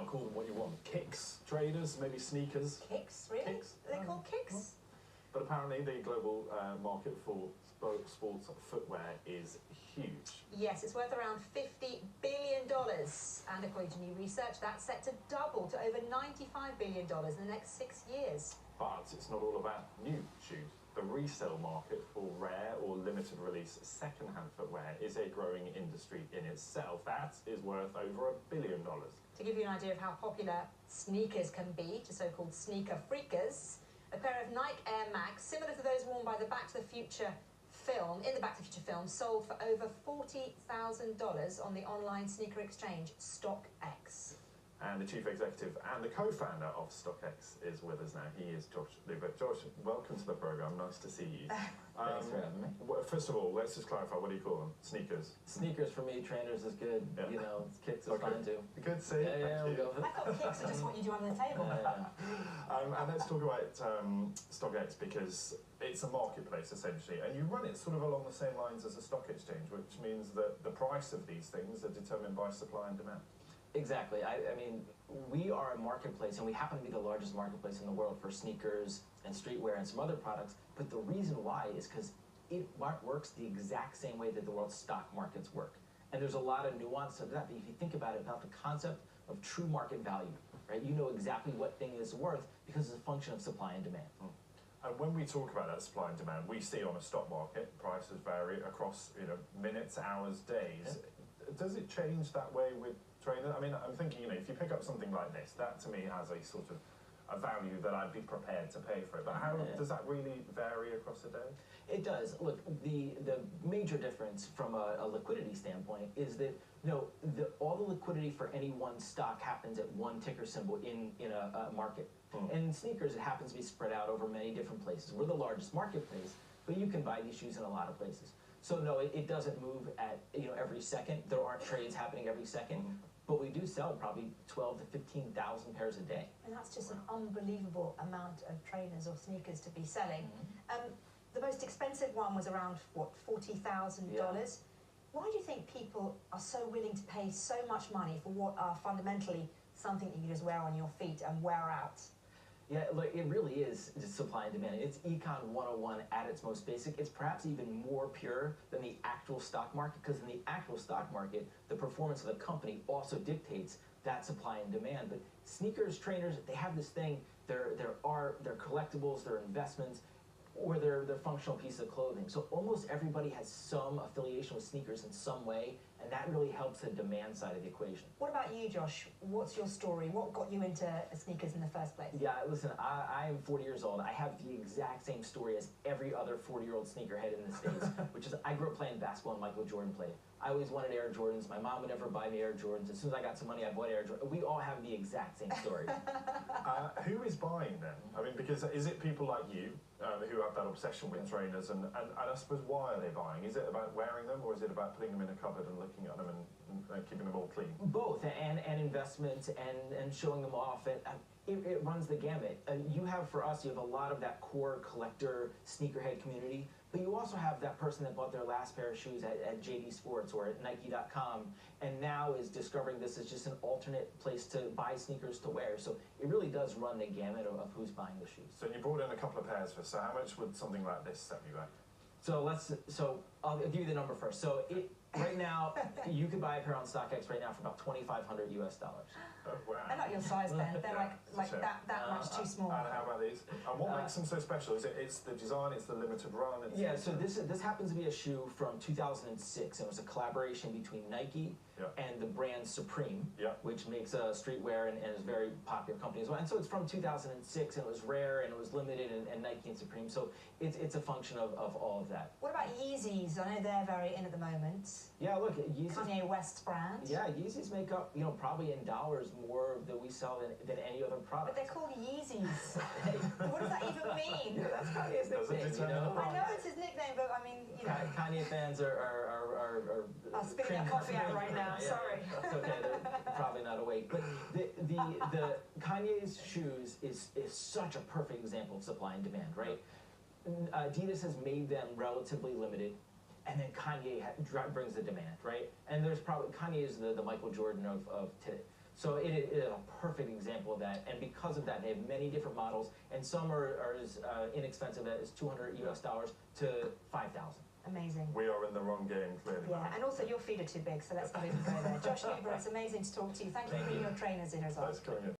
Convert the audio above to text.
now, call them what you want. Kicks, trainers, maybe sneakers. Kicks, really? Kicks? Are they called kicks? But apparently the global market for sports footwear is huge. Yes, it's worth around $50 billion. And according to new research, that's set to double to over $95 billion in the next 6 years. But it's not all about new shoes. The resale market for rare or limited release second-hand footwear is a growing industry in itself. That is worth over $1 billion. To give you an idea of how popular sneakers can be to so-called sneaker freakers, a pair of Nike Air Max, similar to those worn by the Back to the Future film, sold for over $40,000 on the online sneaker exchange StockX. And the chief executive and the co-founder of StockX is with us now. He is Josh Luber. Josh, welcome to the program. Nice to see you. Thanks for having me. First of all, let's just clarify. What do you call them? Sneakers. Sneakers for me. Trainers is good. Yeah. You know, kicks is fine too. Good. See. Yeah, we'll go with it. I thought kicks are just what you do under the table. And let's talk about StockX, because it's a marketplace essentially, and you run it sort of along the same lines as a stock exchange, which means that the price of these things are determined by supply and demand. Exactly. I mean, we are a marketplace, and we happen to be the largest marketplace in the world for sneakers and streetwear and some other products. But the reason why is because it works the exact same way that the world's stock markets work. And there's a lot of nuance to that. But if you think about it, about the concept of true market value, right? You know exactly what thing is worth because it's a function of supply and demand. And when we talk about that supply and demand, we see on a stock market prices vary across minutes, hours, days. Yeah. Does it change that way with trainers? I mean, I'm thinking, if you pick up something like this, that to me has a sort of a value that I'd be prepared to pay for it. But how does that really vary across a day? It does. Look, the major difference from a liquidity standpoint is that all the liquidity for any one stock happens at one ticker symbol in a market. And in sneakers, it happens to be spread out over many different places. We're the largest marketplace, but you can buy these shoes in a lot of places. So no, it doesn't move at every second. There aren't trades happening every second, but we do sell probably 12,000 to 15,000 pairs a day. And that's just an unbelievable amount of trainers or sneakers to be selling. The most expensive one was around what, $40,000. Yeah. Why do you think people are so willing to pay so much money for what are fundamentally something that you just wear on your feet and wear out? Yeah, look, it really is just supply and demand. It's Econ 101 at its most basic. It's perhaps even more pure than the actual stock market, because in the actual stock market, the performance of the company also dictates that supply and demand. But sneakers, trainers, they have this thing, they're art, they're collectibles, they're investments, or they're functional pieces of clothing. So almost everybody has some affiliation with sneakers in some way, and that really helps the demand side of the equation. What about you, Josh? What's your story? What got you into sneakers in the first place? Yeah, listen, I am 40 years old. I have the exact same story as every other 40-year-old sneakerhead in the States, which is I grew up playing basketball and Michael Jordan played. I always wanted Air Jordans. My mom would never buy me Air Jordans. As soon as I got some money, I bought Air Jordans. We all have the exact same story. Who is buying then? I mean, because is it people like you who have that obsession with trainers, and I suppose why are they buying? Is it about wearing them, or is it about putting them in a cupboard and looking at them and keeping them all clean? Both, and investment and showing them off. It runs the gamut. You have a lot of that core collector sneakerhead community, but you also have that person that bought their last pair of shoes at JD Sports or at Nike.com, and now is discovering this is just an alternate place to buy sneakers to wear. So it really does run the gamut of who's buying the shoes. So you brought in a couple of pairs so how much would something like this set you back? So I'll give you the number first. So right now, you can buy a pair on StockX right now for about $2,500 US. Oh, wow. They're not your size, Ben. They're like that much too small. And how about these? And what makes them so special? Is it's the design, it's the limited run? Yeah, so this happens to be a shoe from 2006. It was a collaboration between Nike and the brand Supreme, which makes streetwear and is a very popular company as well. And so it's from 2006, and it was rare, and it was limited, and Nike and Supreme. So it's a function of all of that. What about Yeezys? I know they're very in at the moment. Yeah, look, Yeezys. Kanye West's brand. Yeah, Yeezys make up, probably in dollars more that we sell than any other product. But they're called Yeezys. What does that even mean? Yeah, that's Kanye's nickname, I know it's his nickname, but I mean, Kanye fans are spitting that coffee out right now. Yeah, sorry. That's okay. They're probably not awake. But the Kanye's shoes is such a perfect example of supply and demand, right? Adidas has made them relatively limited, and then Kanye brings the demand, right? And there's probably Kanye is the Michael Jordan of today. So it is a perfect example of that, and because of that, they have many different models, and some are as inexpensive as $200 US to 5,000. Amazing. We are in the wrong game, clearly. Yeah, and also your feet are too big, so let's not even go there. Josh Luber, it's amazing to talk to you. Thank you for bringing your trainers in as well. Thanks for coming in.